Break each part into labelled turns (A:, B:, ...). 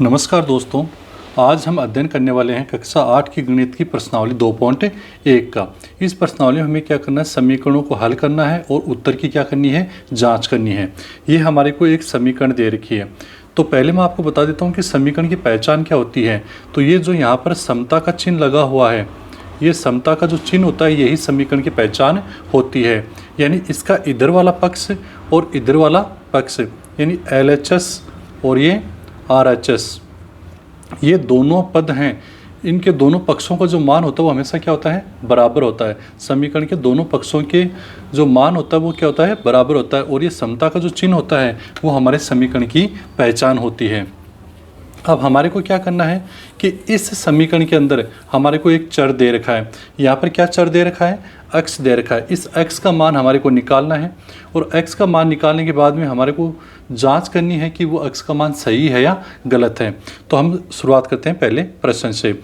A: नमस्कार दोस्तों, आज हम अध्ययन करने वाले हैं कक्षा 8 की गणित की प्रश्नावली 2.1 का। इस प्रश्नावली में हमें क्या करना है, समीकरणों को हल करना है और उत्तर की क्या करनी है, जांच करनी है। ये हमारे को एक समीकरण दे रखी है। तो पहले मैं आपको बता देता हूँ कि समीकरण की पहचान क्या होती है। तो ये जो यहाँ पर समता का चिन्ह लगा हुआ है, ये समता का जो चिन्ह होता है यही समीकरण की पहचान होती है। यानी इसका इधर वाला पक्ष और इधर वाला पक्ष यानी LHS और ये RHS, ये दोनों पद हैं। इनके दोनों पक्षों का जो मान होता है वो हमेशा क्या होता है, बराबर होता है। समीकरण के दोनों पक्षों के जो मान होता है वो क्या होता है, बराबर होता है। और ये समता का जो चिन्ह होता है वो हमारे समीकरण की पहचान होती है। अब हमारे को क्या करना है कि इस समीकरण के अंदर हमारे को एक चर दे रखा है। यहाँ पर क्या चर दे रखा है, x दे रखा है। इस x का मान हमारे को निकालना है और x का मान निकालने के बाद में हमारे को जांच करनी है कि वो x का मान सही है या गलत है। तो हम शुरुआत करते हैं पहले प्रश्न से।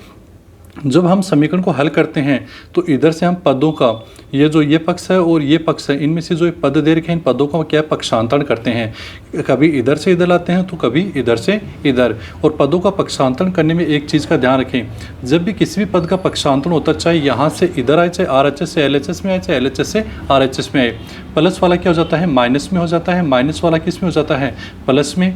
A: जब हम समीकरण को हल करते हैं तो इधर से हम पदों का, ये पक्ष है और ये पक्ष है, इनमें से जो पद दे रखे हैं इन पदों का क्या पक्षांतरण करते हैं। कभी इधर से इधर लाते हैं तो कभी इधर से इधर। और पदों का पक्षांतरण करने में एक चीज़ का ध्यान रखें, जब भी किसी भी पद का पक्षांतरण होता है, चाहे यहाँ से इधर आए, चाहे RHS से LHS में आए, चाहे LHS से RHS में आए, प्लस वाला क्या हो जाता है, माइनस में हो जाता है। माइनस वाला किस में हो जाता है, प्लस में।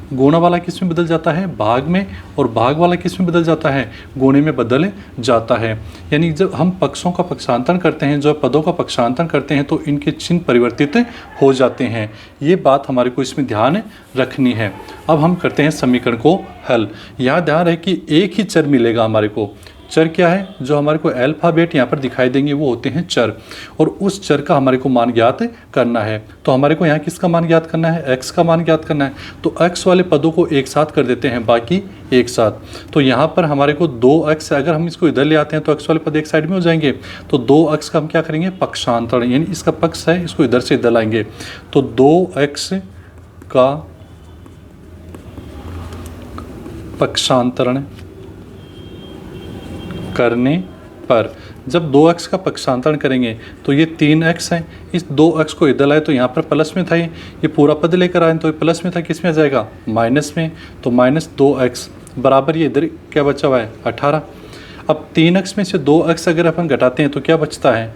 A: गुणा वाला किस में बदल जाता है, भाग में। और भाग वाला किस में बदल जाता है, गुणे में बदल जाता है। यानी जब हम पक्षों का पक्षांतरण करते हैं, जो पदों का पक्षांतरण करते हैं, तो इनके चिन्ह परिवर्तित हो जाते हैं। ये बात हमारे को इसमें ध्यान रखनी है। अब हम करते हैं समीकरण को हल। यहाँ ध्यान रहे कि एक ही चर मिलेगा हमारे को। चर क्या है, जो हमारे को अल्फ़ाबेट यहाँ पर दिखाई देंगे वो होते हैं चर, और उस चर का हमारे को मान ज्ञात करना है। तो हमारे को यहाँ किसका मान ज्ञात करना है, x का मान ज्ञात करना है। तो x वाले पदों को एक साथ कर देते हैं, बाकी एक साथ। तो यहाँ पर हमारे को 2x, अगर हम इसको इधर ले आते हैं तो x वाले पद एक साइड में हो जाएंगे। तो 2x का हम क्या करेंगे, पक्षांतरण, यानी इसका पक्ष है, इसको इधर से इधर लाएंगे। तो 2x का पक्षांतरण करने पर, जब 2x का पक्षांतरण करेंगे तो ये 3x है, इस 2x को इधर लाए तो यहाँ पर प्लस में था, ये पूरा पद लेकर आए तो ये प्लस में था, किस में आ जाएगा, माइनस में। तो -2x बराबर ये इधर क्या बचा हुआ है, 18। अब 3x में से 2x अगर अपन घटाते हैं तो क्या बचता है,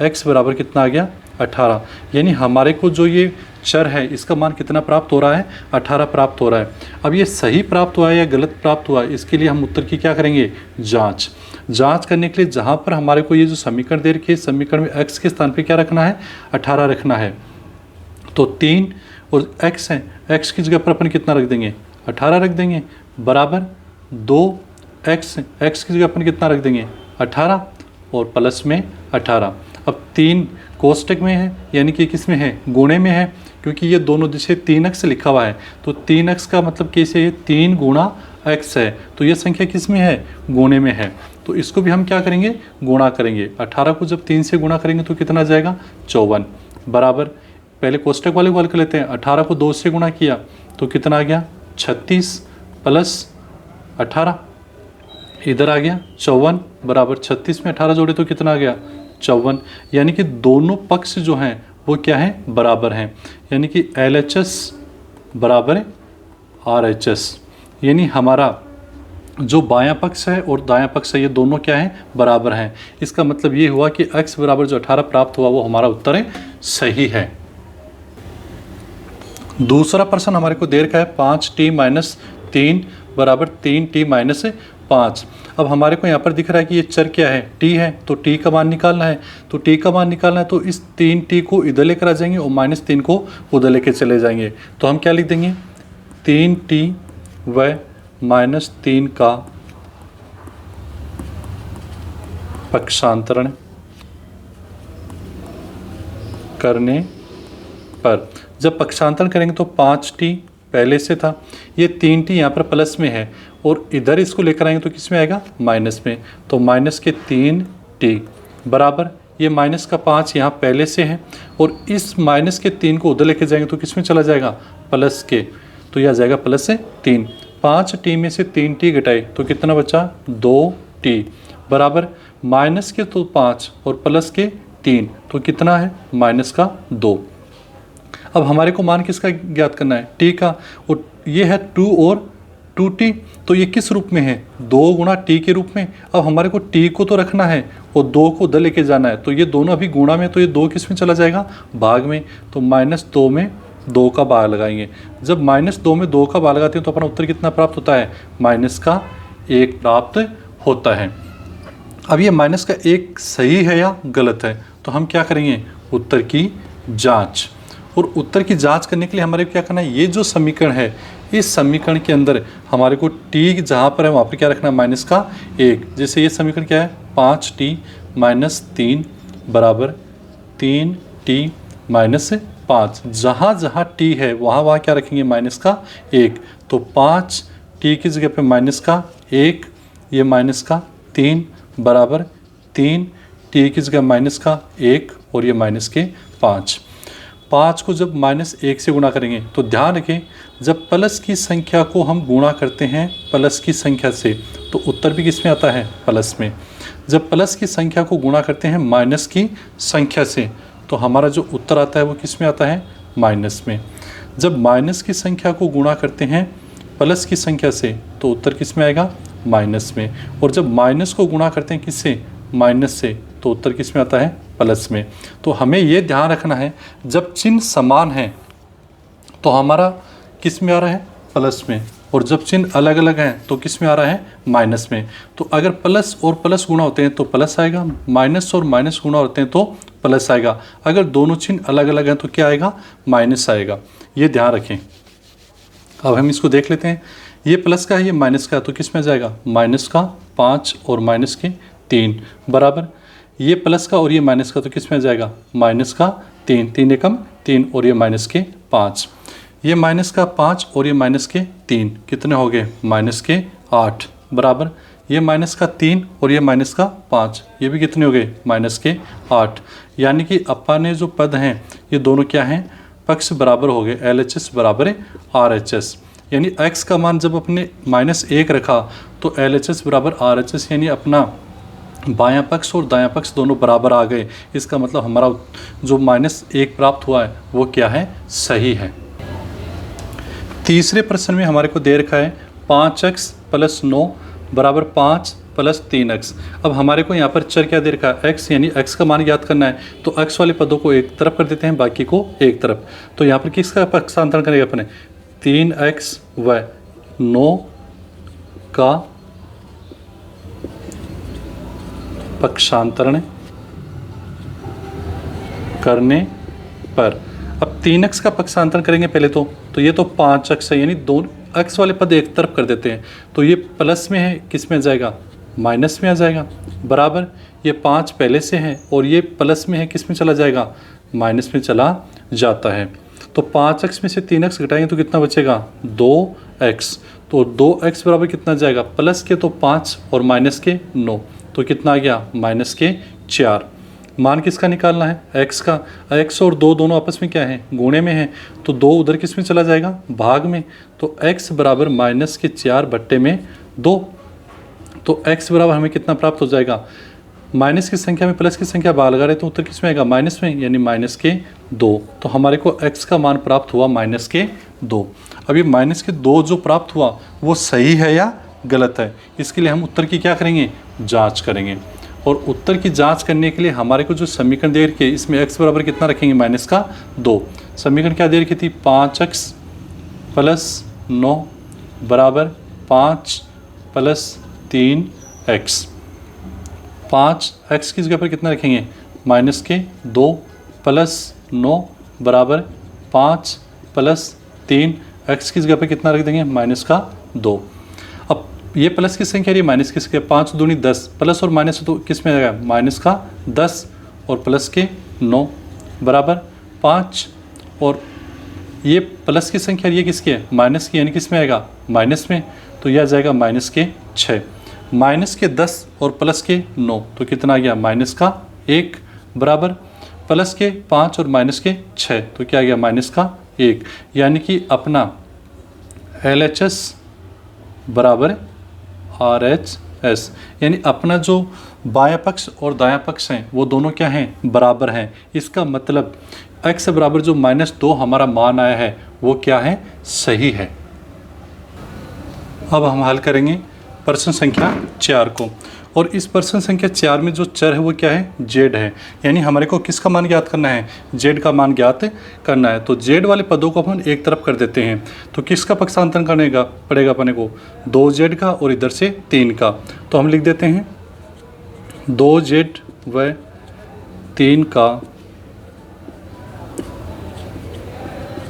A: x बराबर कितना आ गया, 18। यानी हमारे को जो ये चर है इसका मान कितना प्राप्त हो रहा है, 18 प्राप्त हो रहा है। अब ये सही प्राप्त हुआ है या गलत प्राप्त हुआ है, इसके लिए हम उत्तर की क्या करेंगे, जांच करने के लिए जहाँ पर हमारे को ये जो समीकरण दे रखी है, समीकरण में x के स्थान पे क्या रखना है, 18 रखना है। तो 3 और x है, x की जगह पर अपन कितना रख देंगे, 18 रख देंगे, बराबर 2x, x की जगह अपन कितना रख देंगे, 18 और प्लस में 18। अब 3 कोष्टक में है, यानी कि किस में है, गुणे में है, क्योंकि ये दोनों दिशे 3x लिखा हुआ है। तो 3x का मतलब कैसे है, 3 गुणा x है। तो ये संख्या किस में है, गुणे में है। तो इसको भी हम क्या करेंगे, गुणा करेंगे। 18 को जब 3 से गुणा करेंगे तो कितना जाएगा, 54, बराबर। पहले कोष्टक वाले को हल कर लेते हैं। 18 को 2 से गुणा किया तो कितना आ गया, 36 प्लस 18, इधर आ गया 54, बराबर 36 में 18 जोड़े तो कितना आ गया, 54। यानी कि दोनों पक्ष जो हैं वो क्या है, बराबर हैं। यानी कि LHS बराबर RHS, यानी हमारा जो बायां पक्ष है और दायां पक्ष है ये दोनों क्या है, बराबर हैं। इसका मतलब ये हुआ कि x बराबर जो 18 प्राप्त हुआ वो हमारा उत्तर है, सही है। दूसरा प्रश्न हमारे को दे रखा है 5t-3 बराबर 3t-5। अब हमारे को यहाँ पर दिख रहा है कि ये चर क्या है, t है, तो t का मान निकालना है। तो t का मान निकालना है तो इस 3t को इधर लेकर आ जाएंगे और -3 को उधर लेकर चले जाएंगे। तो हम क्या लिख देंगे, 3t व -3 का पक्षांतरण करने पर। जब पक्षांतरण करेंगे तो 5t पहले से था, ये 3t यहाँ पर प्लस में है और इधर इसको लेकर आएंगे तो किस में आएगा, माइनस में। तो -3t बराबर ये -5 यहाँ पहले से है और इस -3 को उधर लेके जाएंगे तो किस में चला जाएगा, प्लस के। तो यह आ जाएगा +3। 5t में से 3t घटाए तो कितना बचा, 2t बराबर माइनस के तो 5 और प्लस के 3 तो कितना है, -2। अब हमारे को मान किसका ज्ञात करना है, t का। और ये है 2 और 2t, तो ये किस रूप में है, 2 गुणा t के रूप में। अब हमारे को t को तो रखना है और 2 को उधर लेके जाना है, तो ये दोनों अभी गुणा में, तो ये 2 किस में चला जाएगा, भाग में। तो -2 में 2 का भाग लगाएंगे। जब -2 में 2 का भाग लगाते हैं तो अपना उत्तर कितना प्राप्त होता है, -1 प्राप्त होता है। अब ये -1 सही है या गलत है, तो हम क्या करेंगे, उत्तर की जांच। और उत्तर की जांच करने के लिए हमारे को क्या करना है, ये जो समीकरण है, इस समीकरण के अंदर हमारे को t जहाँ पर है वहाँ पर क्या रखना है, -1। जैसे ये समीकरण क्या है, 5t - 3 बराबर 3t - 5। जहाँ जहाँ t है वहाँ वहाँ क्या रखेंगे, -1। तो 5t की जगह पे -1, ये -3 बराबर 3t की जगह -1 और ये -5। 5 को जब -1 से गुणा करेंगे तो ध्यान रखें, जब प्लस की संख्या को हम गुणा करते हैं प्लस की संख्या से तो उत्तर भी किस में आता है, प्लस में। जब प्लस की संख्या को गुणा करते हैं माइनस की संख्या से तो हमारा जो उत्तर आता है वो किस में आता है, माइनस में। जब माइनस की संख्या को गुणा करते हैं प्लस की संख्या से तो उत्तर किस में आएगा, माइनस में। और जब माइनस को गुणा करते हैं किससे, माइनस से, तो उत्तर किस में आता है, प्लस में। तो हमें ये ध्यान रखना है, जब चिन्ह समान है तो हमारा किस में आ रहा है, प्लस में, और जब चिन्ह अलग अलग हैं तो किस में आ रहा है, माइनस में। तो अगर प्लस और प्लस गुणा होते हैं तो प्लस आएगा, माइनस और माइनस गुणा होते हैं तो प्लस आएगा। अगर दोनों चिन्ह अलग अलग हैं तो क्या आएगा, माइनस आएगा। ये ध्यान रखें। अब हम इसको देख लेते हैं, ये प्लस का है, ये माइनस का है, तो किस में जाएगा, माइनस का 5 और माइनस के 3 बराबर, ये प्लस का और ये माइनस का, तो किस में जाएगा, माइनस का 3, 3 एकम 3 और ये माइनस के 5। ये माइनस का 5 और ये माइनस के 3 कितने हो गए, माइनस के 8 बराबर, ये माइनस का 3 और ये माइनस का 5, ये भी कितने हो गए, माइनस के 8। यानी कि अपने जो पद हैं ये दोनों क्या हैं, पक्ष बराबर हो गए, LHS बराबर RHS। यानी x का मान जब अपने -1 रखा तो LHS बराबर RHS, यानी अपना बायां पक्ष और दायां पक्ष दोनों बराबर आ गए। इसका मतलब हमारा जो -1 प्राप्त हुआ है वो क्या है, सही है। तीसरे प्रश्न में हमारे को दे रखा है 5x + 9 बराबर 5 + 3x। अब हमारे को यहाँ पर चर क्या दे रखा है, x, यानी x का मान याद करना है। तो x वाले पदों को एक तरफ कर देते हैं, बाकी को एक तरफ। तो यहाँ पर किसका पक्षांतरण करेगा अपने, 3x व 9 का पक्षांतरण करने पर। अब 3x का पक्षांतरण करेंगे पहले तो ये तो 5x है, यानी दोनों x वाले पद एक तरफ कर देते हैं। तो ये प्लस में है, किस में जाएगा, माइनस में आ जाएगा बराबर, ये 5 पहले से है और ये प्लस में है, किस में चला जाएगा, माइनस में चला जाता है। तो 5x में से 3x घटाएंगे तो कितना बचेगा, 2x। तो 2x बराबर कितना जाएगा, प्लस के तो 5 और माइनस के 9, तो कितना आ गया, माइनस के 4। मान किसका निकालना है, x का। x और 2 दोनों आपस में क्या है, गुणे में है, तो 2 उधर किस में चला जाएगा, भाग में। तो x बराबर -4 बट्टे में 2। तो x बराबर हमें कितना प्राप्त हो जाएगा, माइनस की संख्या में प्लस की संख्या भाग लगा रहे तो उत्तर किस में आएगा, माइनस में, यानी -2। तो हमारे को x का मान प्राप्त हुआ -2। अब ये -2 जो प्राप्त हुआ वो सही है या गलत है, इसके लिए हम उत्तर की क्या करेंगे, जांच करेंगे। और उत्तर की जांच करने के लिए हमारे को जो समीकरण दे रखी है इसमें x बराबर कितना रखेंगे, -2। समीकरण क्या दे रखी थी, 5x + 9 बराबर 5 + 3x। 5x की जगह पर कितना रखेंगे, -2 + 9 बराबर 5 + 3x की जगह पर कितना रख देंगे, -2। अब ये प्लस की संख्या रही, माइनस की संख्या, 5 दूनी 10, प्लस और माइनस तो किस में आएगा, -10 और प्लस के 9 बराबर 5। और ये प्लस की संख्या ये किसकी है, माइनस की, यानी किस में आएगा, माइनस में। तो यह आ जाएगा -6। -10 और प्लस के 9 तो कितना आ गया, -1 बराबर प्लस के 5 और -6 तो क्या आ गया, -1। यानी कि अपना LHS बराबर RHS, यानी अपना जो बायां पक्ष और दायां पक्ष हैं वो दोनों क्या हैं, बराबर हैं। इसका मतलब x बराबर जो -2 हमारा मान आया है वो क्या है, सही है। अब हम हल करेंगे प्रश्न संख्या 4 को, और इस प्रश्न संख्या 4 में जो चर है वो क्या है, जेड है। यानी हमारे को किसका मान ज्ञात करना है, जेड का मान ज्ञात करना है। तो जेड वाले पदों को अपन एक तरफ कर देते हैं, तो किसका पक्षांतरण करने का पड़ेगा अपने को, 2z का और इधर से 3 का। तो हम लिख देते हैं 2z व 3 का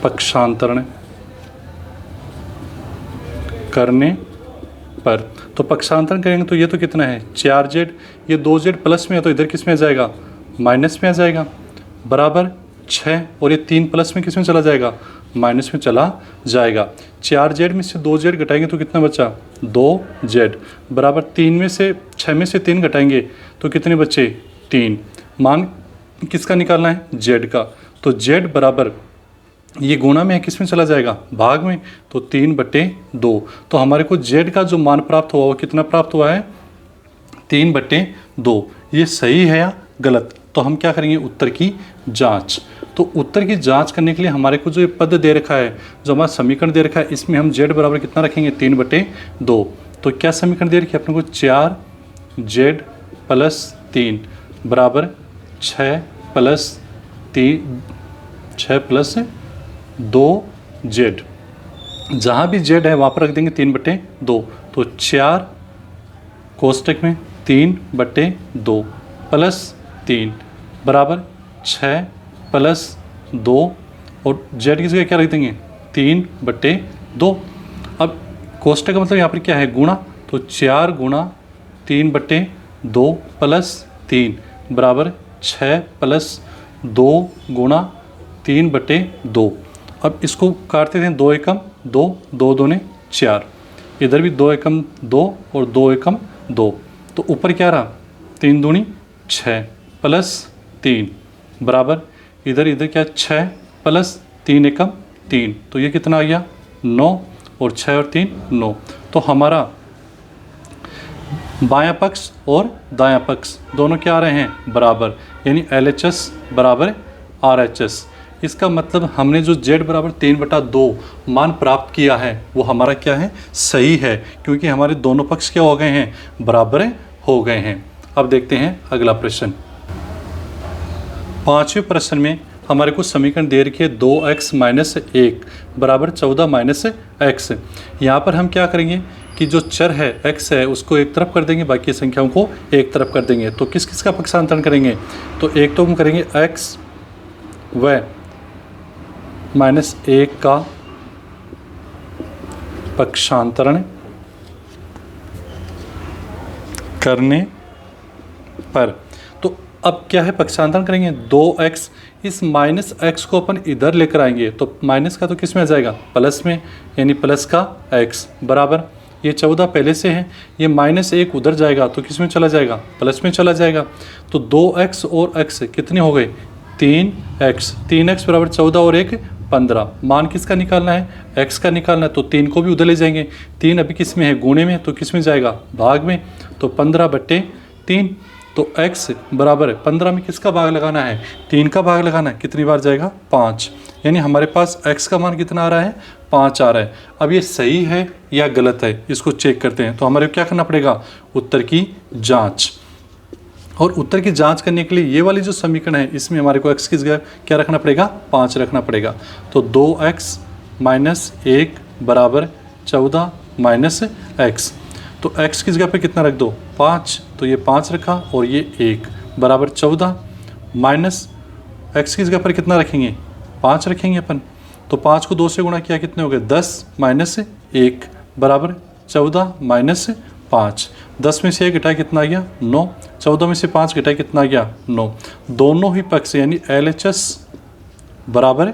A: पक्षांतरण करने पर। तो पक्षांतरण करेंगे तो ये तो कितना है 4z, ये 2z प्लस में है तो इधर किस में आ जाएगा, माइनस में आ जाएगा, बराबर 6, और ये 3 प्लस में किस में चला जाएगा, माइनस में चला जाएगा। 4z में से 2z घटाएंगे तो कितना बचा, 2z, बराबर 3 में से 6 में से 3 घटाएंगे तो कितने बचे, 3। मान किसका निकालना है, z का। तो z बराबर ये गुणा में है, किस में चला जाएगा, भाग में, तो 3/2। तो हमारे को z का जो मान प्राप्त हुआ वो कितना प्राप्त हुआ है, 3/2। ये सही है या गलत, तो हम क्या करेंगे, उत्तर की जांच। तो उत्तर की जांच करने के लिए हमारे को जो ये पद दे रखा है, जो हमारा समीकरण दे रखा है, इसमें हम z बराबर कितना रखेंगे, 3/2। तो क्या समीकरण दे रखी है अपने को, 4z + 3 बराबर 6 + 2z। जहाँ भी z है वहाँ पर रख देंगे 3/2। तो 4 कोष्टक में 3/2 + 3 बराबर 6 + 2, और z की जगह क्या रख देंगे, 3/2। अब कोष्टक का मतलब यहाँ पर क्या है, गुणा। तो 4 × 3/2 + 3 बराबर 6 + 2 × 3/2। अब इसको काटते थे, 2 एकम 2, 2 दूने 4, इधर भी 2 एकम 2 और 2 एकम 2। तो ऊपर क्या रहा, 3 दूनी 6 + 3 बराबर इधर क्या 6 + 3 एकम 3, तो ये कितना आ गया, 9, और 6 और 3 9। तो हमारा बायां पक्ष और दायां पक्ष दोनों क्या आ रहे हैं, बराबर, यानी LHS बराबर RHS। इसका मतलब हमने जो z बराबर 3/2 मान प्राप्त किया है वो हमारा क्या है, सही है, क्योंकि हमारे दोनों पक्ष क्या हो गए हैं, बराबर हो गए हैं। अब देखते हैं अगला प्रश्न। 5वें प्रश्न में हमारे को समीकरण दे रखी है 2x - 1 बराबर 14 - x। यहाँ पर हम क्या करेंगे कि जो चर है x है उसको एक तरफ कर देंगे, बाकी संख्याओं को एक तरफ कर देंगे। तो किस किस का पक्षांतरण करेंगे, तो एक तो हम करेंगे x व -1 का पक्षांतरण करने पर। तो अब क्या है, पक्षांतरण करेंगे 2x, इस -x को अपन इधर लेकर आएंगे तो माइनस का तो किस में आ जाएगा, प्लस में, यानी प्लस का x बराबर, ये 14 पहले से है, ये -1 उधर जाएगा तो किस में चला जाएगा, प्लस में चला जाएगा। तो 2x और x कितने हो गए, 3x, 3x बराबर 14 और 1 15। मान किसका निकालना है, x का निकालना है, तो 3 को भी उधर ले जाएंगे। 3 अभी किस में है, गुणे में, तो किस में जाएगा, भाग में, तो 15/3। तो x बराबर 15 में किसका भाग लगाना है, 3 का भाग लगाना है, कितनी बार जाएगा, 5। यानी हमारे पास x का मान कितना आ रहा है, 5 आ रहा है। अब ये सही है या गलत है, इसको चेक करते हैं। तो हमारे क्या करना पड़ेगा, उत्तर की जाँच। और उत्तर की जांच करने के लिए ये वाली जो समीकरण है इसमें हमारे को x की जगह क्या रखना पड़ेगा, 5 रखना पड़ेगा। तो 2x - 1 बराबर 14 - x। तो x की जगह पे कितना रख दो, 5, तो ये 5 रखा और ये 1 बराबर 14, माइनस x की जगह पर कितना रखेंगे, 5 रखेंगे अपन। तो 5 को 2 से गुणा किया, कितने हो गए, 10 - 1 बराबर 14 - 5। 10 में से 1 घटाए कितना आ गया, 9। 14 में से 5 घटाए कितना आ गया, 9। दोनों ही पक्ष यानी LHS बराबर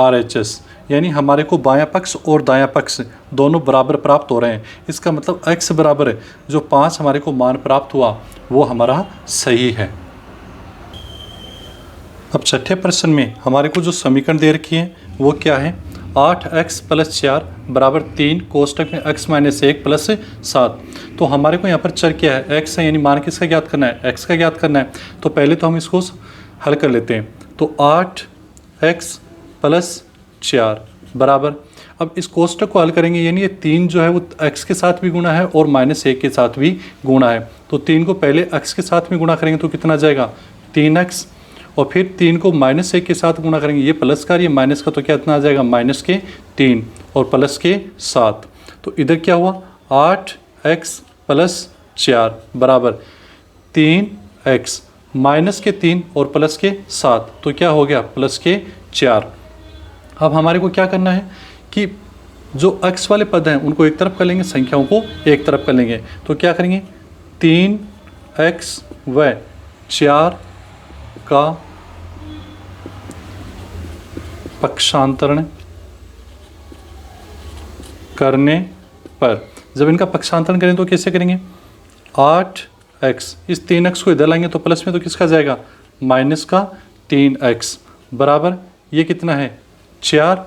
A: RHS, यानी हमारे को बायां पक्ष और दायां पक्ष दोनों बराबर प्राप्त हो रहे हैं। इसका मतलब x बराबर है जो 5 हमारे को मान प्राप्त हुआ वो हमारा सही है। अब छठे प्रश्न में हमारे को जो समीकरण दे रखी है वो क्या है, 8x + 4 बराबर 3 कोष्टक में x - 1 + 7। तो हमारे को यहाँ पर चर क्या है, x है, यानी मान किसका ज्ञात करना है, x का ज्ञात करना है। तो पहले तो हम इसको हल कर लेते हैं। तो 8x + 4 बराबर, अब इस कोष्टक को हल करेंगे, यानी ये 3 जो है वो x के साथ भी गुणा है और -1 के साथ भी गुणा है। तो 3 को पहले x के साथ में गुणा करेंगे तो कितना जाएगा 3x, और फिर 3 को -1 के साथ गुणा करेंगे, ये प्लस का ये माइनस का, तो क्या इतना आ जाएगा -3 और +7। तो इधर क्या हुआ 8x + 4 बराबर 3x -3 और +7, तो क्या हो गया +4। अब हमारे को क्या करना है कि जो x वाले पद हैं उनको एक तरफ कर लेंगे, संख्याओं को एक तरफ कर लेंगे। तो क्या करेंगे 3x व 4 का पक्षांतरण करने पर, जब इनका पक्षांतरण करें तो कैसे करेंगे 8x, इस 3x को इधर लाएंगे तो प्लस में तो किसका जाएगा -3x बराबर ये कितना है 4,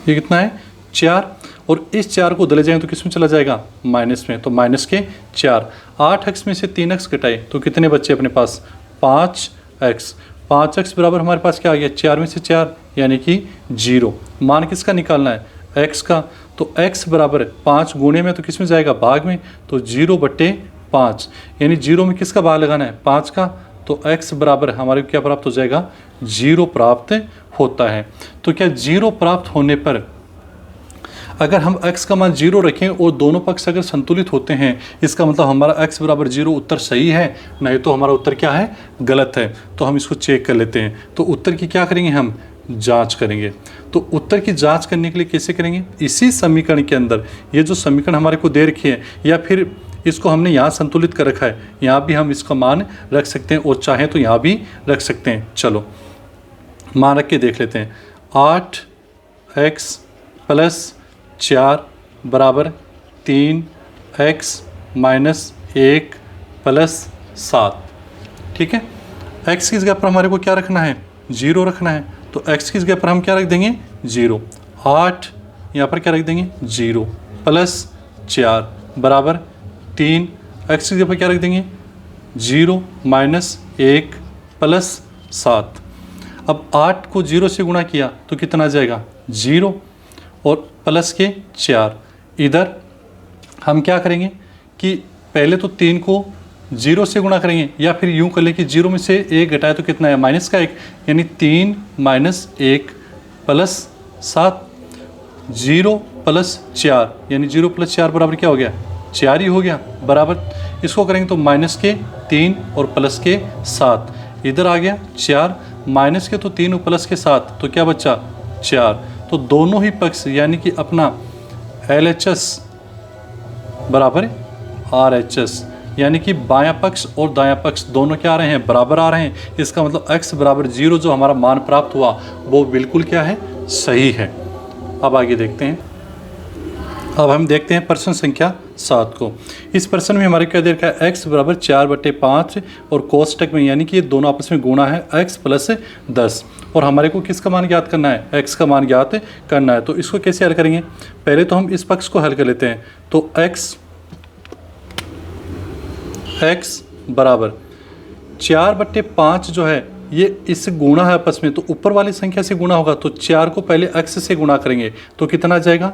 A: ये कितना है 4, और इस 4 को उधर ले जाएंगे तो किस में चला जाएगा माइनस में, तो -4। 8x में से 3x घटाए तो कितने बच्चे अपने पास 5x, 5x बराबर हमारे पास क्या आ गया 4 में से 4 यानी कि 0। मान किसका निकालना है x का, तो x बराबर 5 गुणे में तो किस में जाएगा भाग में, तो 0/5 यानी 0 में किसका भाग लगाना है 5 का, तो x बराबर हमारे को क्या प्राप्त हो जाएगा 0 प्राप्त होता है। तो क्या 0 प्राप्त होने पर अगर हम x का मान 0 रखें और दोनों पक्ष अगर संतुलित होते हैं, इसका मतलब हमारा x बराबर 0 उत्तर सही है, नहीं तो हमारा उत्तर क्या है गलत है। तो हम इसको चेक कर लेते हैं। तो उत्तर की क्या करेंगे हम जांच करेंगे। तो उत्तर की जांच करने के लिए कैसे करेंगे, इसी समीकरण के अंदर ये जो समीकरण हमारे को दे रखी है, या फिर इसको हमने यहाँ संतुलित कर रखा है, यहाँ भी हम इसका मान रख सकते हैं और चाहें तो यहाँ भी रख सकते हैं। चलो मान रख के देख लेते हैं। 8x + 4 बराबर 3x - 1 + 7। ठीक है, x की जगह पर हमारे को क्या रखना है 0 रखना है, तो x की जगह पर हम क्या रख देंगे 0। 8 यहाँ पर क्या रख देंगे 0 + 4 बराबर 3, x की जगह पर क्या रख देंगे 0 - 1 + 7। अब 8 को 0 से गुणा किया तो कितना जाएगा 0 और प्लस के 4। इधर हम क्या करेंगे कि पहले तो 3 को 0 से गुणा करेंगे, या फिर यूं कर ले कि 0 में से 1 घटाए तो कितना है -1, यानी 3 - 1 + 7। 0 + 4 यानी 0 + 4 बराबर क्या हो गया 4 ही हो गया बराबर। इसको करेंगे तो -3 और +7, इधर आ गया 4, माइनस के तो 3 और प्लस के 7, तो क्या बचा 4। तो दोनों ही पक्ष यानी कि अपना LHS बराबर RHS, यानी कि बायां पक्ष और दायां पक्ष दोनों क्या आ रहे हैं बराबर आ रहे हैं। इसका मतलब x बराबर 0 जो हमारा मान प्राप्त हुआ वो बिल्कुल क्या है सही है। अब आगे देखते हैं। अब हम देखते हैं प्रश्न संख्या 7 को। इस प्रश्न में हमारे क्या दे रखा है x बराबर 4/5 और कोष्टक में यानी कि ये दोनों आपस में गुणा है x + 10, और हमारे को किसका मान ज्ञात करना है x का मान ज्ञात करना है। तो इसको कैसे हल करेंगे, पहले तो हम इस पक्ष को हल कर लेते हैं। तो x बराबर 4/5 जो है ये इससे गुणा है आपस में, तो ऊपर वाली संख्या से गुणा होगा, तो 4 को पहले x से गुणा करेंगे तो कितना जाएगा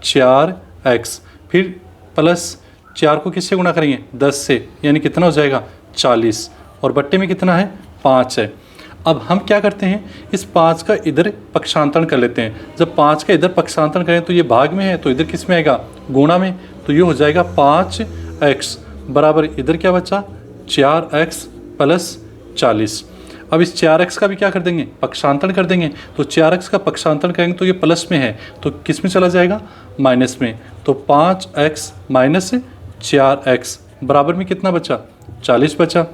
A: 4x, फिर प्लस 4 को किससे गुणा करेंगे 10 से, यानी कितना हो जाएगा 40, और बट्टे में कितना है 5 है। अब हम क्या करते हैं इस 5 का इधर पक्षांतरण कर लेते हैं। जब 5 का इधर पक्षांतरण करें तो ये भाग में है, तो इधर किस में आएगा गुणा में, तो ये हो जाएगा 5x बराबर इधर क्या बचा 4x + 40। अब इस 4x का भी क्या कर देंगे पक्षांतरण कर देंगे, तो 4x का पक्षांतरण करेंगे तो ये प्लस में है, तो किस में चला जाएगा माइनस में, तो 5x - 4x बराबर में कितना बचा 40 बचा।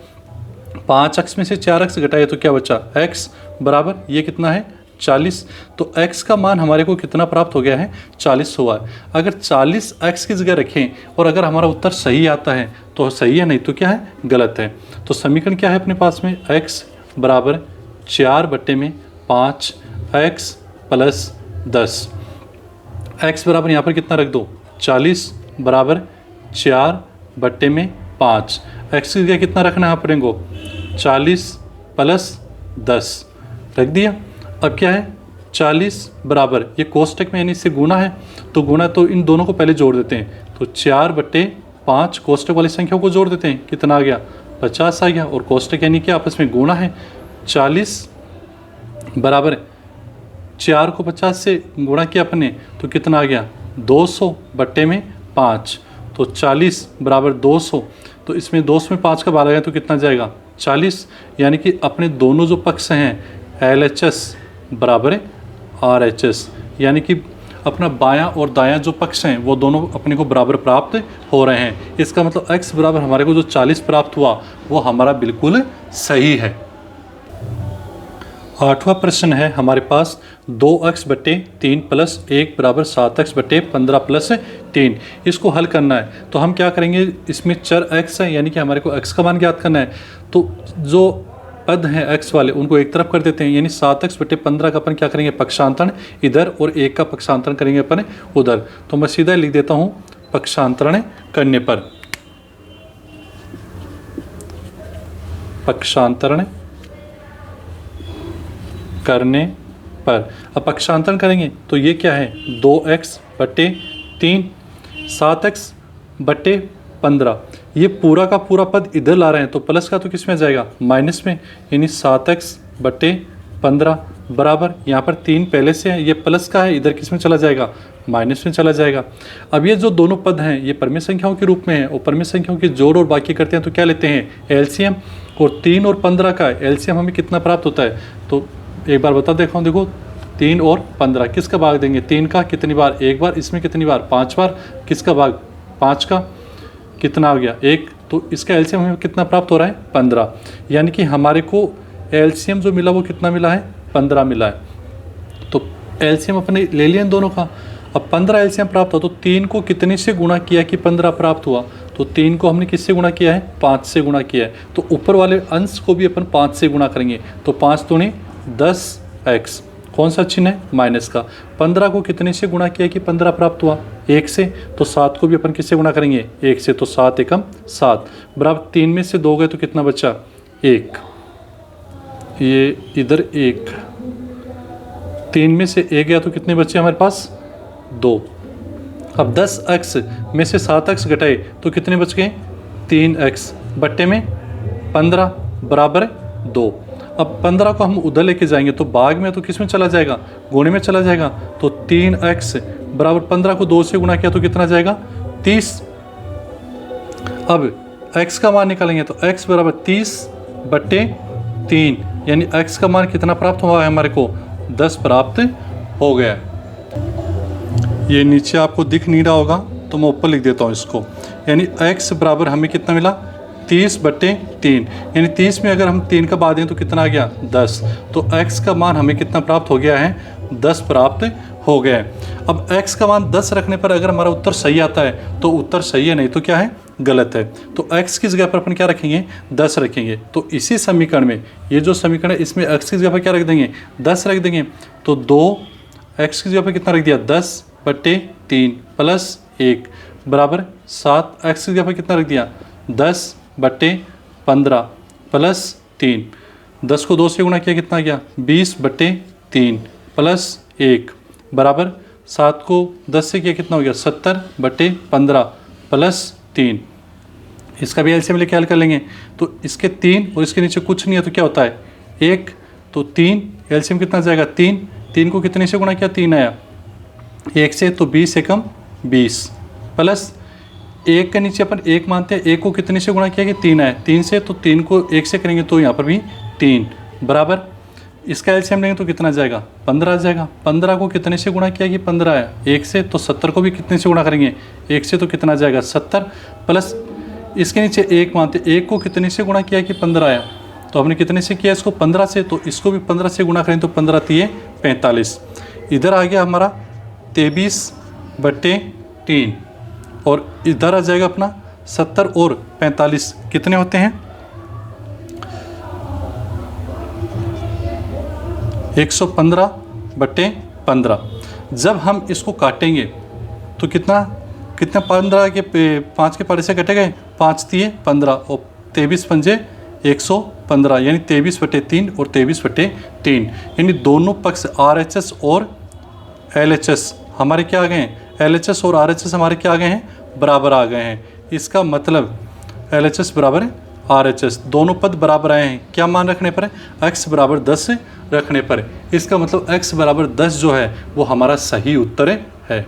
A: 5x में से 4x घटाए तो क्या बचा x बराबर ये कितना है 40। तो x का मान हमारे को कितना प्राप्त हो गया है 40 हुआ है। अगर 40 x की जगह रखें और अगर हमारा उत्तर सही आता है तो सही है, नहीं तो क्या है गलत है। तो समीकरण क्या है अपने पास में x बराबर 4/5 x + 10। x बराबर यहाँ पर कितना रख दो 40 बराबर 4/5। x की जगह कितना रखना है अपने को 40 + 10 रख दिया। अब क्या है 40 बराबर, ये कोष्टक में यानी इससे गुणा है तो गुणा, तो इन दोनों को पहले जोड़ देते हैं। तो 4/5 कोष्टक वाली संख्याओं को जोड़ देते हैं, कितना आ गया 50 आ गया। और कोष्टक यानी कि आपस में गुणा है। 40 बराबर 4 को 50 से गुणा किया अपने तो कितना आ गया 200/5। तो 40 बराबर 200, तो इसमें 200 में 5 का बार आ गया तो कितना जाएगा 40। यानी कि अपने दोनों जो पक्ष हैं LHS बराबर RHS, यानी कि अपना बायां और दायां जो पक्ष हैं वो दोनों अपने को बराबर प्राप्त हो रहे हैं। इसका मतलब x बराबर हमारे को जो 40 प्राप्त हुआ वो हमारा बिल्कुल सही है। 8वां प्रश्न है हमारे पास 2x/3 + 1 बराबर 7x/15 + 3। इसको हल करना है तो हम क्या करेंगे, इसमें चर x है यानी कि हमारे को x का मान ज्ञात करना है। तो जो पद हैं x वाले उनको एक तरफ कर देते हैं, यानी 7x/15 का अपन क्या करेंगे पक्षांतरण इधर और 1 का पक्षांतरण करेंगे अपन उधर। तो मैं सीधा लिख देता हूँ पक्षांतरण करने पर, पक्षांतरण करने पर। अब पक्षांतरण करेंगे तो ये क्या है 2x/3 7x/15, ये पूरा का पूरा पद इधर ला रहे हैं तो प्लस का तो किस में जाएगा माइनस में, यानी 7x/15 बराबर यहाँ पर 3 पहले से है, ये प्लस का है, इधर किस में चला जाएगा माइनस में चला जाएगा। अब ये जो दोनों पद हैं ये परमेय संख्याओं के रूप में है और परमेय संख्याओं के जोड़ और बाकी करते हैं तो क्या लेते हैं LCM, और 3 और 15 का LCM हमें कितना प्राप्त होता है। तो एक बार बता देखो 3 और 15 किसका भाग देंगे, 3 का कितनी बार एक बार, इसमें कितनी बार 5 बार, किसका भाग 5 का कितना आ गया 1, तो इसका LCM हमें कितना प्राप्त हो रहा है 15। यानी कि हमारे को LCM जो मिला वो कितना मिला है 15 मिला है। तो LCM अपने ले लिया इन दोनों का। अब 15 LCM प्राप्त हुआ तो 3 को कितने से गुणा किया कि 15 प्राप्त हुआ, तो 3 को हमने किससे गुणा किया है 5 से गुणा किया है। तो ऊपर वाले अंश को भी अपन 5 से गुणा करेंगे तो 5 दूनी 10x, कौन सा चिन्ह है माइनस का। 15 को कितने से गुणा किया कि 15 प्राप्त हुआ 1 से, तो 7 को भी अपन किससे गुणा करेंगे 1 से, तो 7 एकम 7 बराबर 3 में से 2 गए तो कितना बचा 1, ये इधर 1, 3 में से 1 गया तो कितने बचे हमारे पास 2। अब 10x में से 7x घटाए तो कितने बच गए 3x बट्टे में 15 बराबर 2। अब 15 को हम उधर लेके जाएंगे तो भाग में तो किस में चला जाएगा गुणे में चला जाएगा, तो 3x बराबर 15 को 2 से गुणा किया तो कितना जाएगा 30। अब x का मान निकालेंगे तो x बराबर 30/3, यानी x का मान कितना प्राप्त हुआ है हमारे को 10 प्राप्त हो गया। ये नीचे आपको दिख नहीं रहा होगा तो मैं ऊपर लिख देता हूँ इसको, यानी x बराबर हमें कितना मिला 30/3, यानी 30 में अगर हम 3 का बाद दें तो कितना आ गया 10, तो x का मान हमें कितना प्राप्त हो गया है 10 प्राप्त हो गया है। अब x का मान 10 रखने पर अगर हमारा उत्तर सही आता है तो उत्तर सही है, नहीं तो क्या है गलत है। तो x की जगह पर अपन क्या रखेंगे 10 रखेंगे। तो इसी समीकरण में ये जो समीकरण है इसमें x की जगह पर क्या रख देंगे 10 रख देंगे, तो 2x की जगह पर कितना रख दिया 10/3 + 1 बराबर 7x की जगह पर कितना रख दिया 10/15 + 3, 10 को 2 से गुणा किया कितना गया 20/3 + 1 बराबर 7 को 10 से किया कितना हो गया 70/15 + 3। इसका भी एलसीएम लेके हल कर लेंगे तो इसके 3 और इसके नीचे कुछ नहीं है तो क्या होता है 1, तो 3 एलसीएम कितना जाएगा 3 को कितने से गुणा किया 3 आया 1 से, तो 20 एकम 20 प्लस 1 के नीचे अपन 1 मानते हैं, 1 को कितने से गुणा किया कि 3 आया 3 से, तो 3 को 1 से करेंगे तो यहाँ पर भी 3 बराबर इसका एलसीएम लेंगे तो कितना जाएगा 15 आ जाएगा। 15 को कितने से गुणा किया कि 15 आया 1 से, तो 70 को भी कितने से गुणा करेंगे 1 से, तो कितना जाएगा 70 प्लस इसके नीचे 1 मानते 1 को कितने से गुणा किया कि 15 आया, तो हमने कितने से किया इसको 15 से, तो इसको भी 15 से गुणा करें तो 15 3 45। इधर आ गया हमारा 23/3 और इधर आ जाएगा अपना 70 और 45 कितने होते हैं 115/15। जब हम इसको काटेंगे तो कितना 15 के 5 के पारे से कटे गए 5 3 15 और 23 पंजे 115 15 यानी 23/3 और 23/3, यानी दोनों पक्ष RHS और LHS हमारे क्या आ गए हैं, LHS और RHS हमारे क्या आ गए हैं, बराबर आ गए हैं। इसका मतलब LHS बराबर RHS, दोनों पद बराबर आए हैं। क्या मान रखने पर है, x बराबर 10 रखने पर। इसका मतलब x बराबर 10 जो है वो हमारा सही उत्तर है।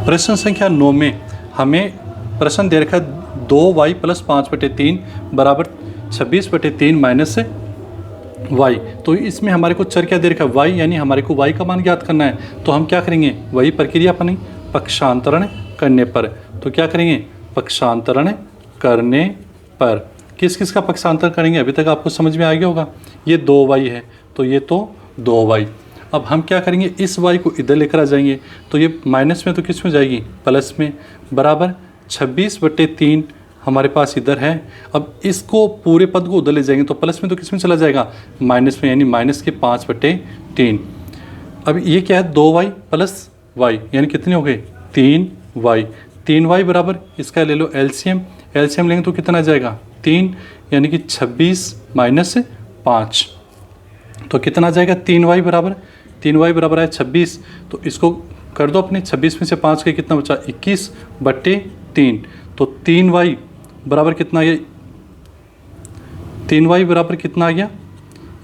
A: प्रश्न संख्या 9 में हमें प्रश्न दे रखा है 2y + 5/3 बराबर 26/3 माइनस y। तो इसमें हमारे को चर क्या दे रखा है, y, यानी हमारे को y का मान ज्ञात करना है। तो हम क्या करेंगे, वही प्रक्रिया अपनी पक्षांतरण करने पर। तो क्या करेंगे, पक्षांतरण करने पर किस किस का पक्षांतर करेंगे, अभी तक आपको समझ में आ गया होगा। ये 2y है तो ये तो 2y। अब हम क्या करेंगे, इस y को इधर लेकर आ जाएंगे तो ये माइनस में तो किस में जाएगी, प्लस में, बराबर 26/3 हमारे पास इधर है। अब इसको पूरे पद को उधर ले जाएंगे तो प्लस में तो किस में चला जाएगा, माइनस में, यानी माइनस के 5/3। अब ये क्या है, 2y + y यानी कितने हो गए, 3y। 3y बराबर इसका ले लो एलसीएम लेंगे तो कितना आ जाएगा, 3, यानी कि 26 - 5 तो कितना आ जाएगा, 3y बराबर है 26। तो इसको कर दो अपने, 26 में से 5 के कितना बचा, 21/3। तो 3y बराबर कितना आ गया, 3y बराबर कितना आ गया,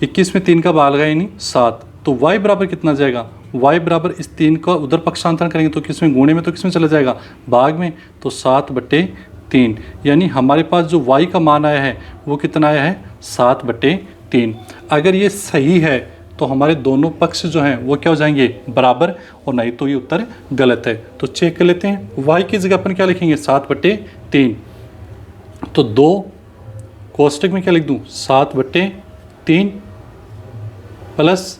A: 21 में 3 का भाग लगा यानी 7। तो y बराबर कितना आ जाएगा, y बराबर इस 3 का उधर पक्षांतरण करेंगे तो किसमें, गुणे में तो किसमें चला जाएगा, भाग में, तो 7/3। यानी हमारे पास जो y का मान आया है वो कितना आया है, 7/3। अगर ये सही है तो हमारे दोनों पक्ष जो हैं वो क्या हो जाएंगे, बराबर, और नहीं तो ये उत्तर गलत है। तो चेक कर लेते हैं, y की जगह अपन क्या लिखेंगे, 7/3। तो 2 कोष्टक में क्या लिख दूँ, 7/3 प्लस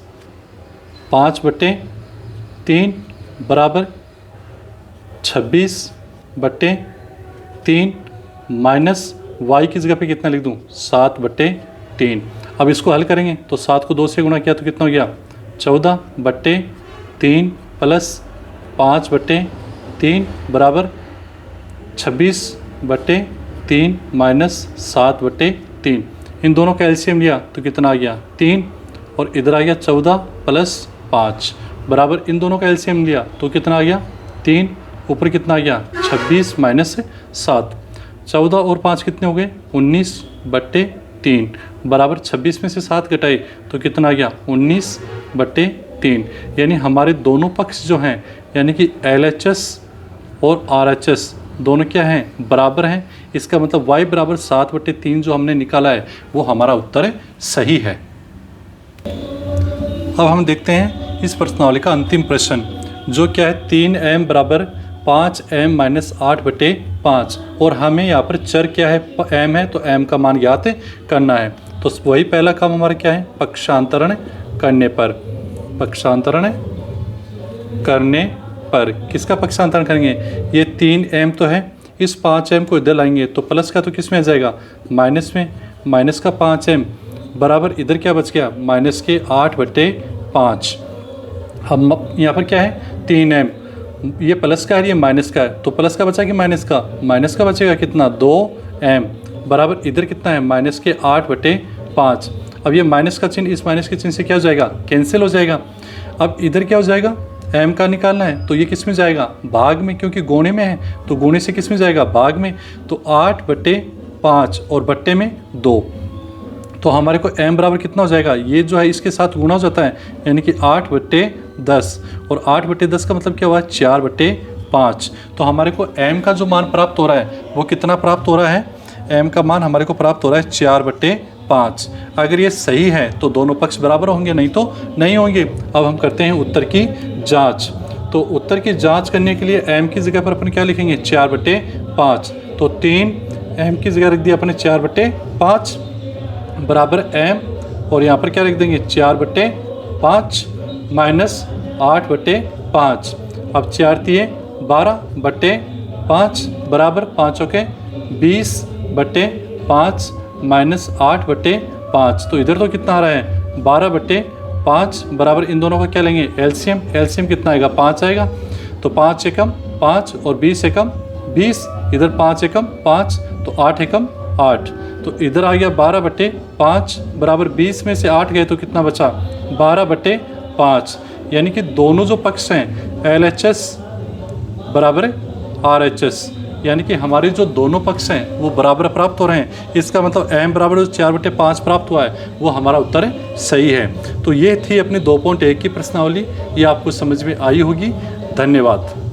A: 5/3 बराबर 26/3 माइनस y की जगह पे कितना लिख दूँ, 7/3। अब इसको हल करेंगे तो 7 को 2 से गुणा किया तो कितना हो गया, 14/3 प्लस 5/3 बराबर 26/3 माइनस 7/3। इन दोनों का एलसीएम लिया तो कितना आ गया, 3, और इधर आ गया 14 + 5 बराबर, इन दोनों का एलसीएम लिया तो कितना आ गया, 3, ऊपर कितना आ गया, 26 - 7। 14 और 5 कितने हो गए, 19/3 बराबर 26 में से 7 घटाए तो कितना आ गया, 19/3। यानी हमारे दोनों पक्ष जो हैं, यानी कि LHS और RHS दोनों क्या हैं, बराबर हैं। इसका मतलब y बराबर 7/3 जो हमने निकाला है वो हमारा उत्तर सही है। अब हम देखते हैं इस प्रश्नावली का अंतिम प्रश्न, जो क्या है, 3m बराबर 5m - 8/5, और हमें यहाँ पर चर क्या है, m है, तो m का मान ज्ञात करना है। तो वही पहला काम हमारा क्या है, पक्षांतरण करने पर। पक्षांतरण करने पर किसका पक्षांतरण करेंगे, ये 3m तो है, इस 5m को इधर लाएंगे तो प्लस का तो किस में आ जाएगा, माइनस में, माइनस का 5m बराबर इधर क्या बच गया, माइनस के 8/5। अब यहाँ पर क्या है, 3m, ये प्लस का है, ये माइनस का है, तो प्लस का बचा कि माइनस का, माइनस का बचेगा कितना, 2m बराबर इधर कितना है, माइनस के 8/5। अब ये माइनस का चिन्ह इस माइनस के चिन्ह से क्या हो जाएगा, कैंसिल हो जाएगा। अब इधर क्या हो जाएगा, m का निकालना है तो ये किस में जाएगा, भाग में, क्योंकि गुणे में है तो गुणे से किस में जाएगा, भाग में। तो 8/5 और बट्टे में 2, तो हमारे को m बराबर कितना हो जाएगा, ये जो है इसके साथ गुणा हो जाता है, यानी कि 8/10, और 8/10 का मतलब क्या हुआ, 4/5। तो हमारे को m का जो मान प्राप्त हो रहा है वो कितना प्राप्त हो रहा है, m का मान हमारे को प्राप्त हो रहा है 4/5। अगर ये सही है तो दोनों पक्ष बराबर होंगे, नहीं तो नहीं होंगे। अब हम करते हैं उत्तर की जांच। तो उत्तर की जांच करने के लिए m की जगह पर अपन क्या लिखेंगे, 4/5। तो 3 m की जगह रख दिया अपने 4/5 बराबर m, और यहाँ पर क्या लिख देंगे, 4/5 माइनस 8/5। अब 4 × 12/5 बराबर 5 के 20/5 माइनस 8/5। तो इधर तो कितना आ रहा है, 12/5 बराबर, इन दोनों का क्या लेंगे, एलसीएम। एलसीएम कितना आएगा, 5 आएगा। तो 5 एकम 5 और 20 एकम 20, इधर 5 एकम 5, तो 8 एकम 8। तो इधर आ गया 12/5 बराबर 20 में से 8 गए तो कितना बचा 12/5। यानी कि दोनों जो पक्ष हैं LHS बराबर RHS, यानी कि हमारे जो दोनों पक्ष हैं वो बराबर प्राप्त हो रहे हैं। इसका मतलब m बराबर 4/5 प्राप्त हुआ है, वो हमारा उत्तर सही है। तो ये थी अपनी 2.1 की प्रश्नावली। ये आपको समझ में आई होगी। धन्यवाद।